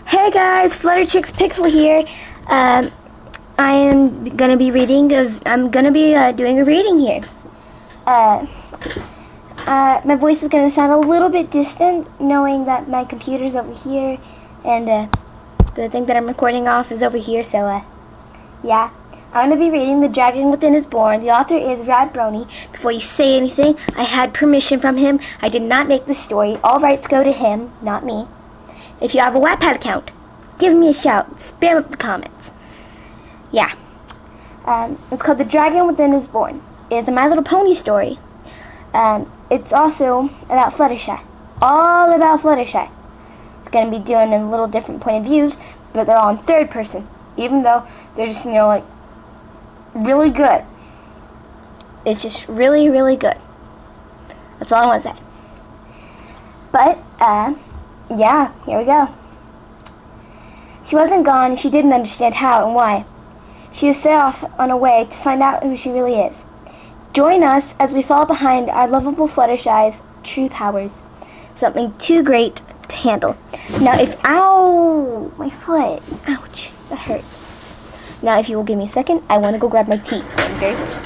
Hey guys, Flutterchick's Pixel here. I am gonna be doing a reading here. My voice is gonna sound a little bit distant, knowing that my computer's over here, and the thing that I'm recording off is over here. So, yeah. I'm gonna be reading The Dragon Within is Born. The author is Rad Brony. Before you say anything, I had permission from him. I did not make this story. All rights go to him, not me. If you have a Wattpad account, give me a shout. Spam up the comments. Yeah. It's called The Dragon Within is Born. It's a My Little Pony story. It's also about Fluttershy. All about Fluttershy. It's going to be doing a little different point of views, but they're all in third person. Even though they're just, like, really good. It's just really, really good. That's all I want to say. But, yeah, here we go. She wasn't gone, and she didn't understand how and why. She has set off on a way to find out who she really is. Join us as we fall behind our lovable Fluttershy's true powers. Something too great to handle. Now, ow, my foot. Ouch, that hurts. Now, if you will give me a second, I want to go grab my tea. I'm very thirsty.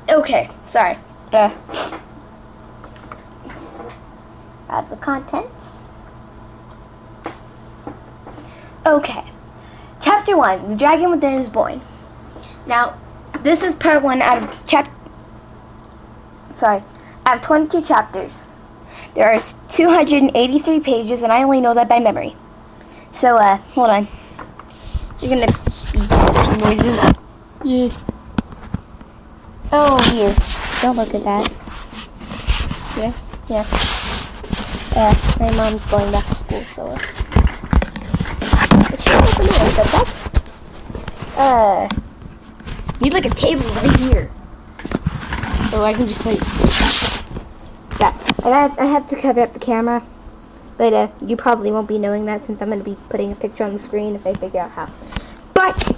Okay, sorry. Add the contents. Okay. Chapter 1, The Dragon Within is Born. Now, this is part 1 out of 22 chapters. There are 283 pages, and I only know that by memory. So, hold on. You're gonna be noises. Yeah. Oh, here. Don't look at that. Yeah. My mom's going back to school, so. But she won't open it, but need like a table right here. So I can just like. Yeah. I have to cover up the camera. But you probably won't be knowing that since I'm going to be putting a picture on the screen if I figure out how. But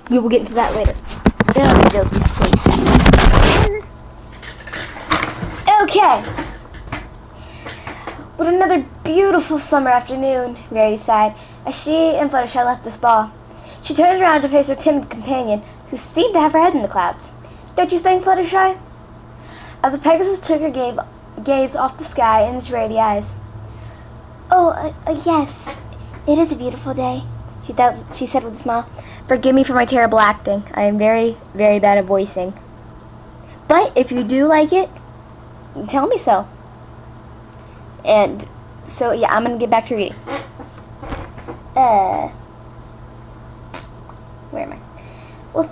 we will get into that later. Okay. What another beautiful summer afternoon, Rarity sighed, as she and Fluttershy left this ball. She turned around to face her timid companion, who seemed to have her head in the clouds. Don't you think, Fluttershy? As the Pegasus took her gaze off the sky and into Rarity eyes. Oh, yes. It is a beautiful day, she said with a smile. Forgive me for my terrible acting. I am very, very bad at voicing. But if you do like it, tell me so. And so, yeah, I'm going to get back to reading. Where am I? Well,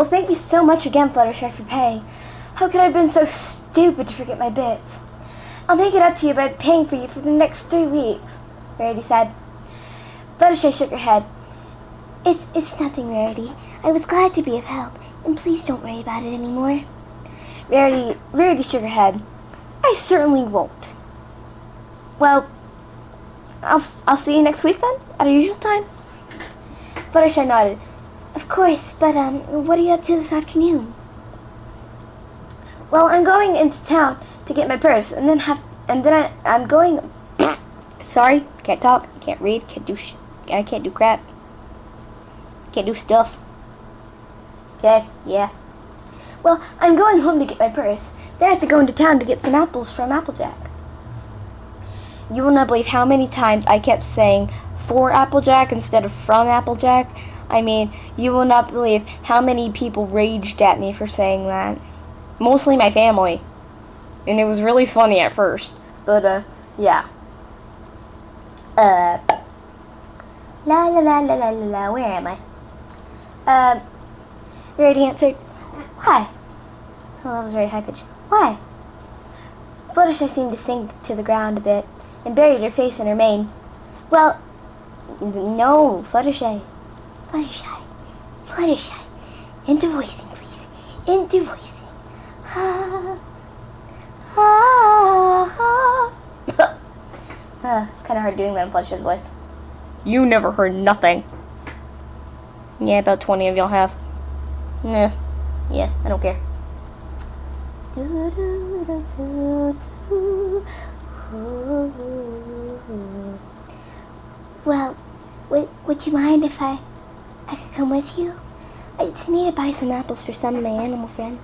thank you so much again, Fluttershy, for paying. How could I have been so stupid to forget my bits? I'll make it up to you by paying for you for the next 3 weeks, Rarity said. Fluttershy shook her head. It's nothing, Rarity. I was glad to be of help, and please don't worry about it anymore. Rarity shook her head. I certainly won't. Well, I'll see you next week then, at our usual time. Fluttershy nodded. Of course, but what are you up to this afternoon? Well, I'm going into town to get my purse, and then I'm going. Sorry, can't talk, can't read, I can't do crap. Can't do stuff. Okay, yeah. Well, I'm going home to get my purse. Then I have to go into town to get some apples from Applejack. You will not believe how many times I kept saying for Applejack instead of from Applejack. I mean, you will not believe how many people raged at me for saying that. Mostly my family. And it was really funny at first. But, yeah. La la la la la la, where am I? Rarity answered, Why? Oh, that was very high-pitched. Why? Fluttershy seemed to sink to the ground a bit, and buried her face in her mane. Well, no, Fluttershy. Into voicing, please. Into voicing. Ah. It's kind of hard doing that in Fluttershy's voice. You never heard nothing. Yeah, about 20 of y'all have. Nah. Yeah, I don't care. Well, would you mind if I could come with you? I just need to buy some apples for some of my animal friends.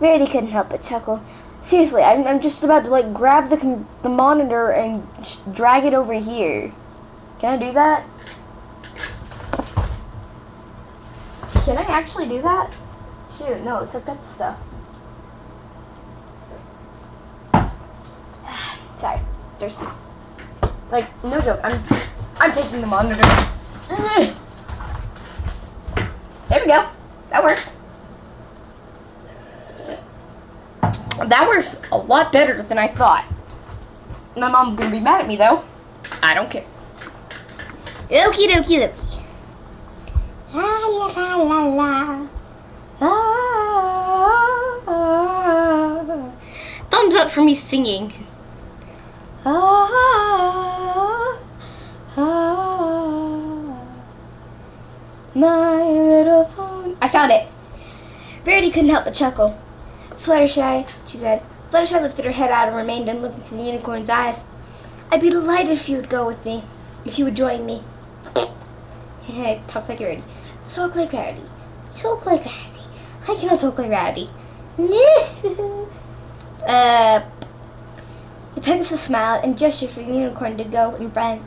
Rarity couldn't help but chuckle. Seriously, I'm just about to like grab the monitor and drag it over here. Can I do that? Can I actually do that? Shoot, no, it's hooked up to stuff. Sorry, there's like no joke. I'm taking the monitor. There we go. That works. That works a lot better than I thought. My mom's gonna be mad at me though. I don't care. Okie dokie dokie. La la la la la. Ah. Thumbs up for me singing. Ah, ah, my little phone. I found it. Verity couldn't help but chuckle. Fluttershy, she said. Fluttershy lifted her head out and remained and looked into the unicorn's eyes. I'd be delighted if you would go with me. If you would join me. Talk like Rarity. Talk like Rarity. Talk like Rarity. I cannot talk like Rarity. The Pegasus smiled and gestured for the unicorn to go in front.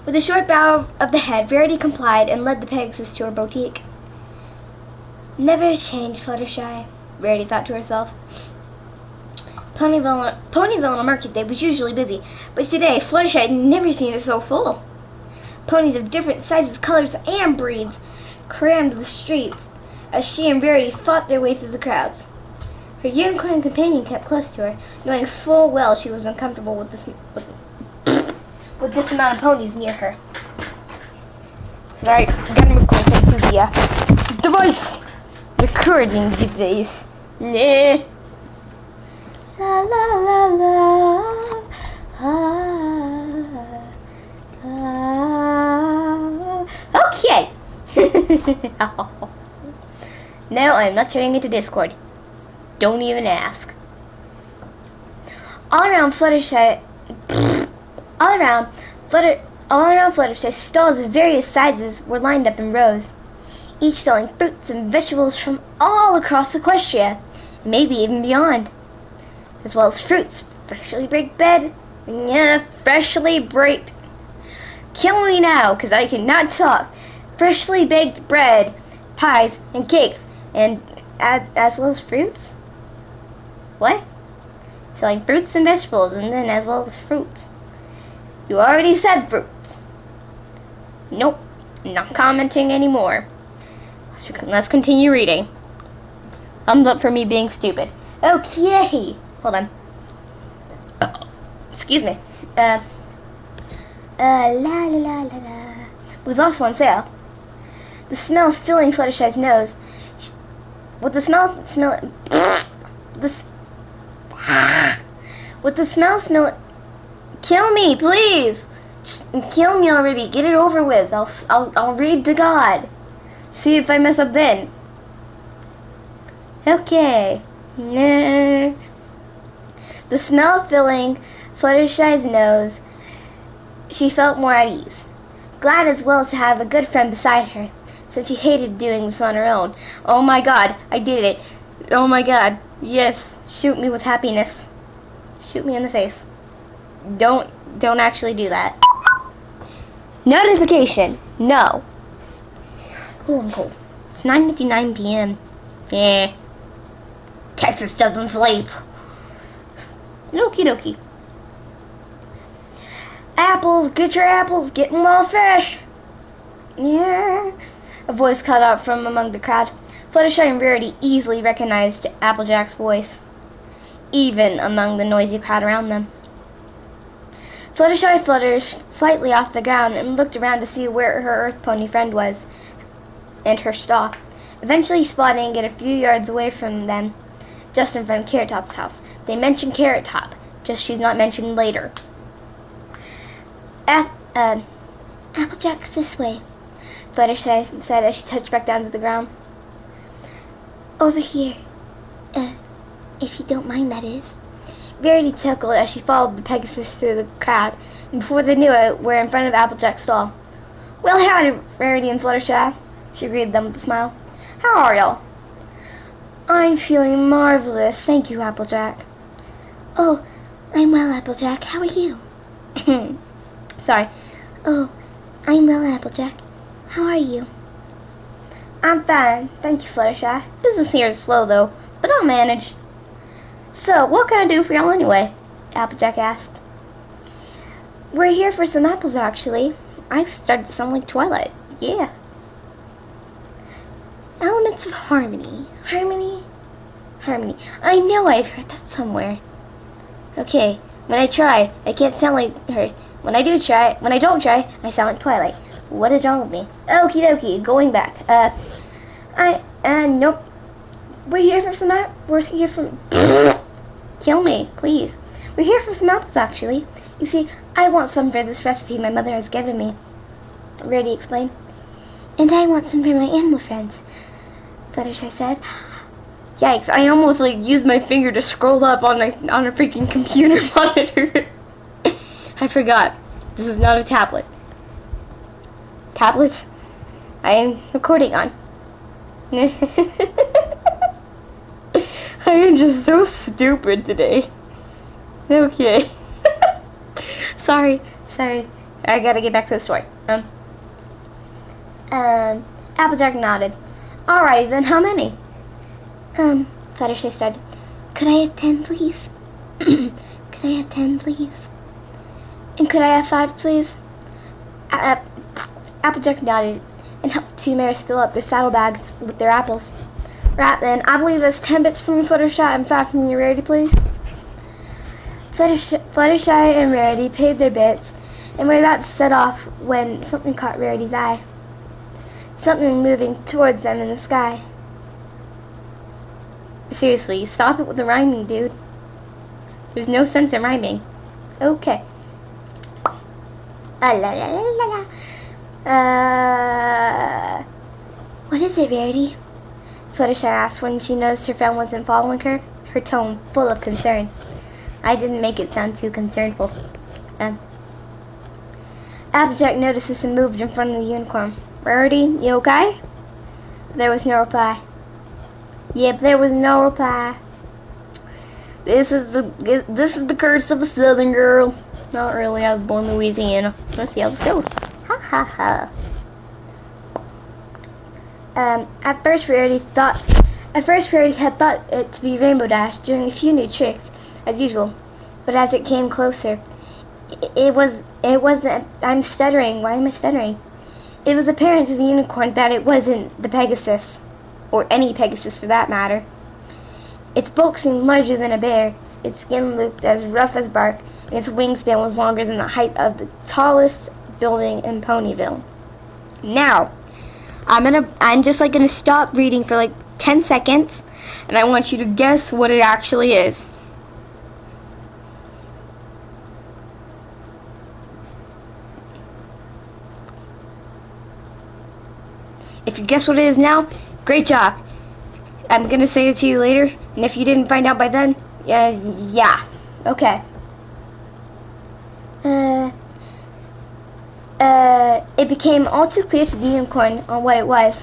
With a short bow of the head, Verity complied and led the Pegasus to her boutique. Never change, Fluttershy, Verity thought to herself. Ponyville on a market day was usually busy, but today Fluttershy had never seen it so full. Ponies of different sizes, colors, and breeds crammed the streets as she and Verity fought their way through the crowds. Her unicorn companion kept close to her, knowing full well she was uncomfortable with this amount of ponies near her. Sorry, I'm gonna move closer to the device. Recording device. Nah. La la la la. Okay. No, I'm not turning into Discord. Don't even ask. All around Fluttershy, stalls of various sizes were lined up in rows, each selling fruits and vegetables from all across Equestria, maybe even beyond, as well as fruits, freshly baked bread. Kill me now, 'cause I cannot talk. Freshly baked bread, pies, and cakes, and as well as fruits. What? Selling fruits and vegetables, and then as well as fruits. You already said fruits. Nope, not commenting anymore. Let's continue reading. Thumbs up for me being stupid. Okay, hold on. Excuse me. La la la la la. Was also on sale. The smell filling Fluttershy's nose. With the smell. Kill me, please. Just kill me already. Get it over with. I'll read to God. See if I mess up then. Okay. Nah. The smell filling Fluttershy's nose, she felt more at ease. Glad as well to have a good friend beside her, since she hated doing this on her own. Oh my God, I did it. Oh my God. Yes, shoot me with happiness. Shoot me in the face. Don't actually do that. Notification. No. Ooh, I'm cold. It's 9:59 p.m. Yeah. Texas doesn't sleep. Okie dokie. Apples, get your apples, get them all fresh. Yeah. A voice called out from among the crowd. Fluttershy and Rarity easily recognized Applejack's voice, even among the noisy crowd around them. Fluttershy fluttered slightly off the ground and looked around to see where her earth pony friend was, and her stall, eventually spotting it a few yards away from them, just in front of Carrot Top's house. They mentioned Carrot Top, just she's not mentioned later. Applejack's this way, Fluttershy said as she touched back down to the ground. Over here. If you don't mind, that is. Verity chuckled as she followed the Pegasus through the crowd, and before they knew it, were in front of Applejack's stall. Well, howdy, Verity and Fluttershy, she greeted them with a smile. How are y'all? I'm feeling marvelous, thank you, Applejack. Oh, I'm well, Applejack. How are you? Sorry. Oh, I'm well, Applejack. How are you? I'm fine, thank you, Fluttershy. Business here is slow, though, but I'll manage. So, what can I do for y'all anyway? Applejack asked. We're here for some apples, actually. I've started to sound like Twilight. Yeah. Elements of harmony. Harmony? Harmony. I know I've heard that somewhere. Okay, when I try, I can't sound like her. When I don't try, I sound like Twilight. What is wrong with me? Okie dokie, going back. Nope. We're here for Kill me, please. We're here for some apples, actually. You see, I want some for this recipe my mother has given me, Rarity explained. And I want some for my animal friends, Fluttershy said. Yikes, I almost used my finger to scroll up on a freaking computer monitor. I forgot. This is not a tablet. Tablet I am recording on. I am just so stupid today. Okay. Sorry. I gotta get back to the story. Applejack nodded. Alrighty then, how many? Fluttershy started. Could I have 10, please? Could I have 10, please? And could I have 5, please? Applejack nodded and helped the two mares fill up their saddlebags with their apples. Right then, I believe that's 10 bits from Fluttershy and 5 from you, Rarity, please. Fluttershy and Rarity paid their bits and were about to set off when something caught Rarity's eye. Something moving towards them in the sky. Seriously, stop it with the rhyming, dude. There's no sense in rhyming. Okay. What is it, Rarity? Fluttershy asked when she noticed her friend wasn't following her, her tone full of concern. I didn't make it sound too concernful. Applejack noticed this and moved in front of the unicorn. Rarity, you okay? There was no reply. Yep, there was no reply. This is the curse of a Southern girl. Not really. I was born in Louisiana. Let's see how this goes. Ha ha ha. At first, Rarity had thought it to be Rainbow Dash doing a few new tricks, as usual. But as it came closer, it wasn't. I'm stuttering. Why am I stuttering? It was apparent to the unicorn that it wasn't the Pegasus, or any Pegasus for that matter. Its bulk seemed larger than a bear. Its skin looked as rough as bark, and its wingspan was longer than the height of the tallest building in Ponyville. Now, I'm just gonna stop reading for 10 seconds, and I want you to guess what it actually is. If you guess what it is now, great job. I'm gonna say it to you later, and if you didn't find out by then, yeah. Okay. It became all too clear to the unicorn on what it was.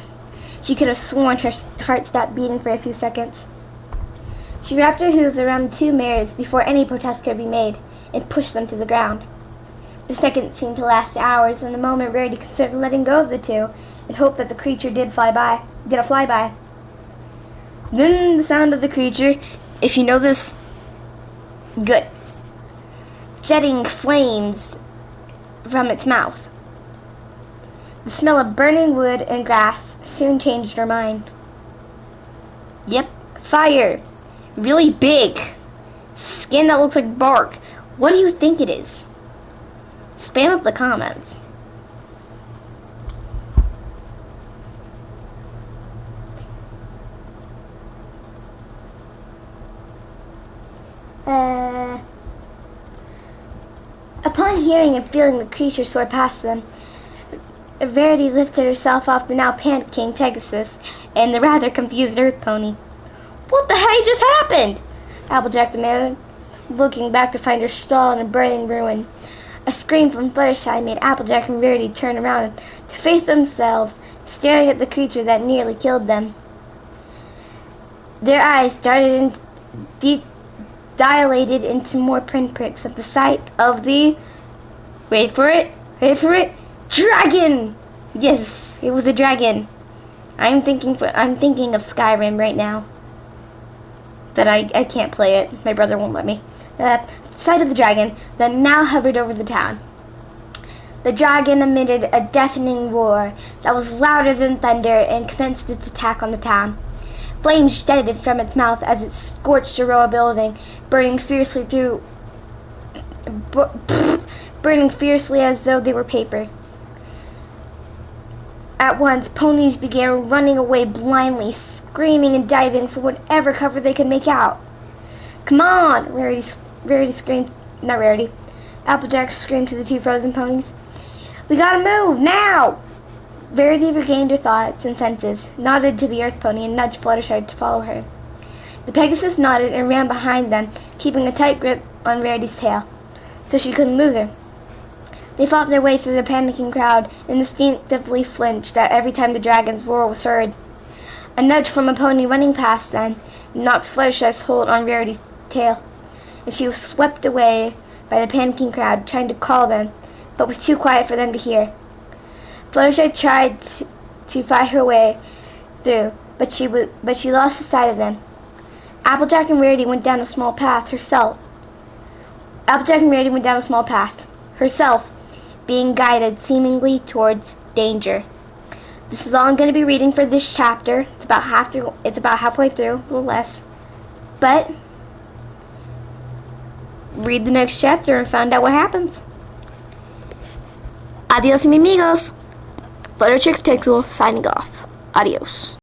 She could have sworn her heart stopped beating for a few seconds. She wrapped her hooves around the two mares before any protest could be made, and pushed them to the ground. The seconds seemed to last hours, and the moment Rarity considered letting go of the two, and hoped that the creature did a flyby. Then the sound of the creature, if you know this, good, jetting flames from its mouth. The smell of burning wood and grass soon changed her mind. Yep, fire. Really big. Skin that looks like bark. What do you think it is? Spam up the comments. Upon hearing and feeling the creature soar past them, Verity lifted herself off the now panicking Pegasus and the rather confused Earth Pony. "What the heck just happened?" Applejack demanded, looking back to find her stalled in a burning ruin. A scream from Fluttershy made Applejack and Verity turn around to face themselves, staring at the creature that nearly killed them. Their eyes dilated into more pinpricks at the sight of the... Wait for it! Dragon! Yes, it was a dragon. I'm thinking of Skyrim right now. But I can't play it. My brother won't let me. The sight of the dragon that now hovered over the town. The dragon emitted a deafening roar that was louder than thunder and commenced its attack on the town. Flames jetted from its mouth as it scorched a row of buildings, burning fiercely as though they were paper. At once, ponies began running away blindly, screaming and diving for whatever cover they could make out. "Come on!" Rarity screamed. Not Rarity. Applejack screamed to the two frozen ponies. "We gotta move, now!" Verity regained her thoughts and senses, nodded to the Earth Pony, and nudged Fluttershy to follow her. The Pegasus nodded and ran behind them, keeping a tight grip on Rarity's tail, so she couldn't lose her. They fought their way through the panicking crowd and instinctively flinched at every time the dragon's roar was heard. A nudge from a pony running past them knocked Fluttershy's hold on Rarity's tail, and she was swept away by the panicking crowd, trying to call them, but was too quiet for them to hear. Fluttershy tried to fight her way through, but she lost sight of them. Applejack and Rarity went down a small path herself. Herself being guided seemingly towards danger. This is all I'm going to be reading for this chapter. It's about halfway through, a little less. But read the next chapter and find out what happens. Adios, mi amigos. Fluttertrix Pixel signing off. Adios.